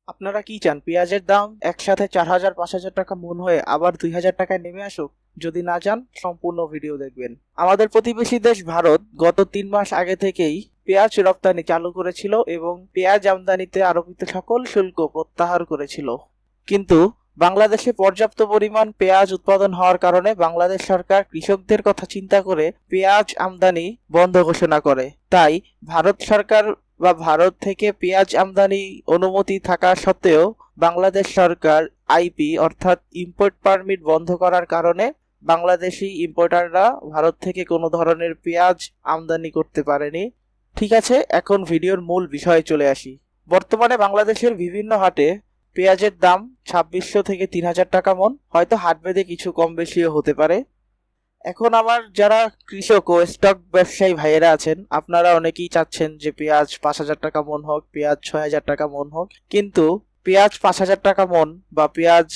আপনারা কি চান পেঁয়াজের দাম একসাথে 4,000 5,000 টাকা মন হয়ে আবার 2,000 টাকায় নেমে আসুক? যদি না চান সম্পূর্ণ ভিডিও দেখবেন। আমাদের প্রতিবেশী দেশ ভারত গত 3 মাস আগে থেকেই পেঁয়াজ রপ্তানি চালু করেছিল এবং পেঁয়াজ আমদানিতে আরোপিত সকল শুল্ক প্রত্যাহার করেছিল। কিন্তু বাংলাদেশে পর্যাপ্ত পরিমাণ পেঁয়াজ উৎপাদন হওয়ার কারণে বাংলাদেশ সরকার কৃষকদের কথা চিন্তা করে পেঁয়াজ আমদানি বন্ধ ঘোষণা করে। তাই ভারত সরকার বা ভারত থেকে পেঁয়াজ আমদানি অনুমতি থাকা সত্ত্বেও বাংলাদেশ সরকার আইপি অর্থাৎ ইম্পোর্ট পারমিট বন্ধ করার কারণে বাংলাদেশি ইম্পোর্টাররা ভারত থেকে কোনো ধরনের পেঁয়াজ আমদানি করতে পারেনি। ঠিক আছে, এখন ভিডিওর মূল বিষয়ে চলে আসি। বর্তমানে বাংলাদেশের বিভিন্ন হাটে পেঁয়াজের দাম 2,600 থেকে 3,000 টাকা মন, হয়তো হাট ভেদে কিছু কম বেশিও হতে পারে। এখন আমার যারা কৃষক ও স্টক ব্যবসায়ী ভাইয়েরা আছেন, আপনারা অনেকেই চাচ্ছেন যে পেঁয়াজ 5,000 টাকা মন হোক, পেঁয়াজ 6,000 টাকা মন হোক, কিন্তু পেঁয়াজ 5,000 টাকা মন বা পেঁয়াজ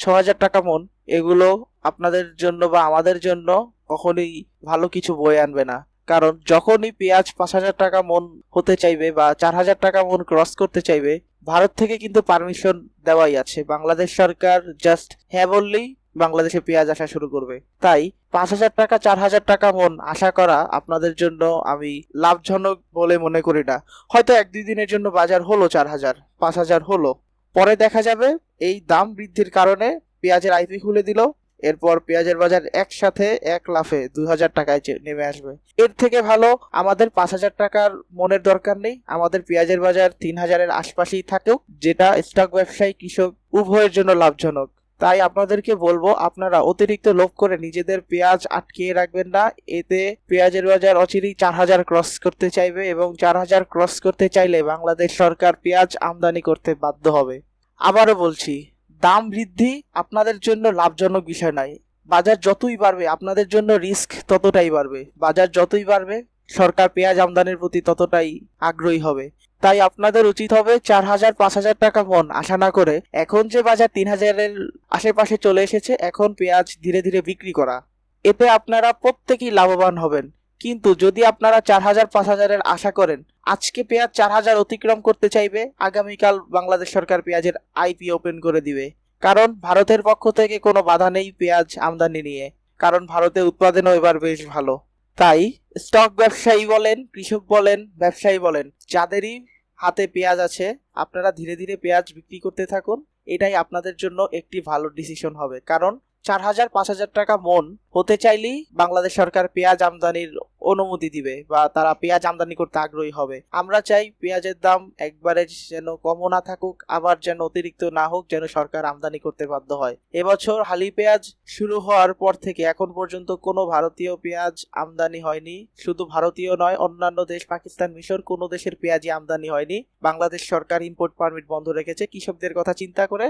6,000 টাকা মন এগুলো আপনাদের জন্য বা আমাদের জন্য কখনোই ভালো কিছু বয়ে আনবে না। কারণ যখনই পেঁয়াজ 5,000 টাকা মন হতে চাইবে বা 4,000 টাকা মন ক্রস করতে চাইবে, ভারত থেকে কিন্তু পারমিশন দেওয়াই আছে। বাংলাদেশ সরকার জাস্ট হ্যাঁ বললেই বাংলাদেশে পেঁয়াজ আসা শুরু করবে। তাই 5,000 টাকা 4,000 টাকা মন আশা করা আপনাদের জন্য আমি লাভজনক বলে মনে করি না। হয়তো 1-2 দিনের জন্য বাজার হলো 4,000 5,000 হলো, পরে দেখা যাবে এই দাম বৃদ্ধির কারণে পেঁয়াজের আইপি খুলে দিল, এরপর পেঁয়াজের বাজার একসাথে এক লাফে 2,000 টাকায় নেমে আসবে। এর থেকে ভালো আমাদের 5,000 টাকার মনের দরকার নেই, আমাদের পেঁয়াজের বাজার 3,000-এর আশপাশেই থাকুক, যেটা স্টক ব্যবসায়ী কৃষক উভয়ের জন্য লাভজনক। তাই আপনাদেরকে বলবো, আপনারা অতিরিক্ত লোভ করে নিজেদের পেঁয়াজ আটকিয়ে রাখবেন না। এতে পেঁয়াজের বাজার অচিরেই 4,000 ক্রস করতে চাইবে এবং 4,000 ক্রস করতে চাইলে বাংলাদেশ সরকার পেঁয়াজ আমদানি করতে বাধ্য হবে। আবারও বলছি, দাম বৃদ্ধি আপনাদের জন্য লাভজনক বিষয় নয়। বাজার যতই বাড়বে আপনাদের জন্য রিস্ক ততটাই বাড়বে। বাজার যতই বাড়বে সরকার পেঁয়াজ আমদানির প্রতি ততটাই আগ্রহী হবে। তাই আপনাদের উচিত হবে 4,000 5,000 টাকা মন আশা না করে এখন যে বাজার 3,000-এর আশেপাশে চলে এসেছে, এখন পেঁয়াজ ধীরে ধীরে বিক্রি করা। এতে আপনারা প্রত্যেকেই লাভবান হবেন। কিন্তু যদি আপনারা 4,000 5,000-এর আশা করেন, আজকে পেঁয়াজ 4,000 অতিক্রম করতে চাইবে, আগামীকাল বাংলাদেশ সরকার পেঁয়াজের আইপি ওপেন করে দিবে। কারণ ভারতের পক্ষ থেকে কোনো বাধা নেই পেঁয়াজ আমদানি নিয়ে, কারণ ভারতে উৎপাদনও এবার বেশ ভালো। তাই স্টক ব্যবসায়ী বলেন, কৃষক বলেন, ব্যবসায়ী বলেন, যাদেরই হাতে পেঁয়াজ আছে আপনারা ধীরে ধীরে পেঁয়াজ বিক্রি করতে থাকুন। এটাই আপনাদের জন্য একটি ভালো ডিসিশন হবে। কারণ 4,000 5,000 টাকা মন হতে চাইলেই বাংলাদেশ সরকার পেঁয়াজ আমদানির অনুমতি দিবে বা তারা পেঁয়াজ আমদানি করতে আগ্রহী হবে। আমরা চাই পেঁয়াজের দাম একবারে যেন কমও না থাকুক, আবার যেন অতিরিক্ত না হোক, যেন সরকার আমদানি করতে বাধ্য হয়। এবছর হালি পেঁয়াজ শুরু হওয়ার পর থেকে এখন পর্যন্ত কোনো ভারতীয় পেঁয়াজ আমদানি হয়নি। শুধু ভারতীয় নয়, অন্যান্য দেশ পাকিস্তান মিশর কোনো দেশের পেঁয়াজই আমদানি হয়নি। বাংলাদেশ সরকার ইম্পোর্ট পারমিট বন্ধ রেখেছে কৃষকদের কথা চিন্তা করে।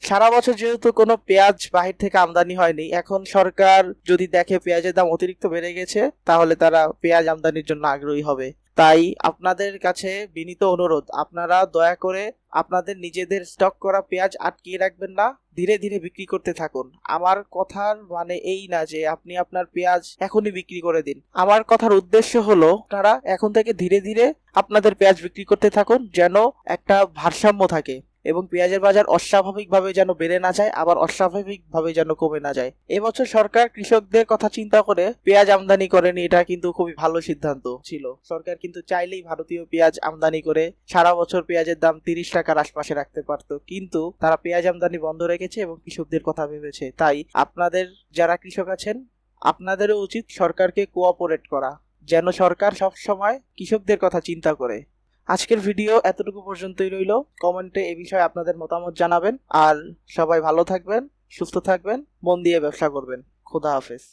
সারা বছর যেহেতু কোনো পেঁয়াজ বাহির থেকে আমদানি হয়নি, এখন সরকার যদি দেখে পেঁয়াজের দাম অতিরিক্ত বেড়ে গেছে তাহলে তারা পেঁয়াজ আমদানির জন্য আগ্রহী হবে। তাই আপনাদের কাছে বিনীত অনুরোধ, আপনারা দয়া করে আপনাদের নিজেদের স্টক করা পেঁয়াজ আটকিয়ে রাখবেন না, ধীরে ধীরে বিক্রি করতে থাকুন। আমার কথার মানে এই না যে আপনি আপনার পেঁয়াজ এখনই বিক্রি করে দিন। আমার কথার উদ্দেশ্য হলো আপনারা এখন থেকে ধীরে ধীরে আপনাদের পেঁয়াজ বিক্রি করতে থাকুন, যেন একটা ভারসাম্য থাকে এবং পেঁয়াজের বাজার অস্বাভাবিকভাবে যেন বেড়ে না যায়, আবার অস্বাভাবিকভাবে যেন কমে না যায়। এবছর সরকার কৃষকদের কথা চিন্তা করে পেঁয়াজ আমদানি করেনি, এটা কিন্তু খুবই ভালো সিদ্ধান্ত ছিল। সরকার কিন্তু চাইলেই ভারতীয় পেঁয়াজ আমদানি করে সারা বছর পেঁয়াজের দাম 30 টাকার আশপাশে রাখতে পারতো, কিন্তু তারা পেঁয়াজ আমদানি বন্ধ রেখেছে এবং কৃষকদের কথা ভেবেছে। তাই আপনাদের যারা কৃষক আছেন, আপনাদেরও উচিত সরকারকে কোঅপারেট করা, যেন সরকার সব সময় কৃষকদের কথা চিন্তা করে। আজকের ভিডিও এতটুকু পর্যন্তই রইল। কমেন্টে এ বিষয়ে আপনাদের মতামত জানাবেন। আর সবাই ভালো থাকবেন, সুস্থ থাকবেন, মন দিয়ে ব্যবসা করবেন। খোদা হাফেজ।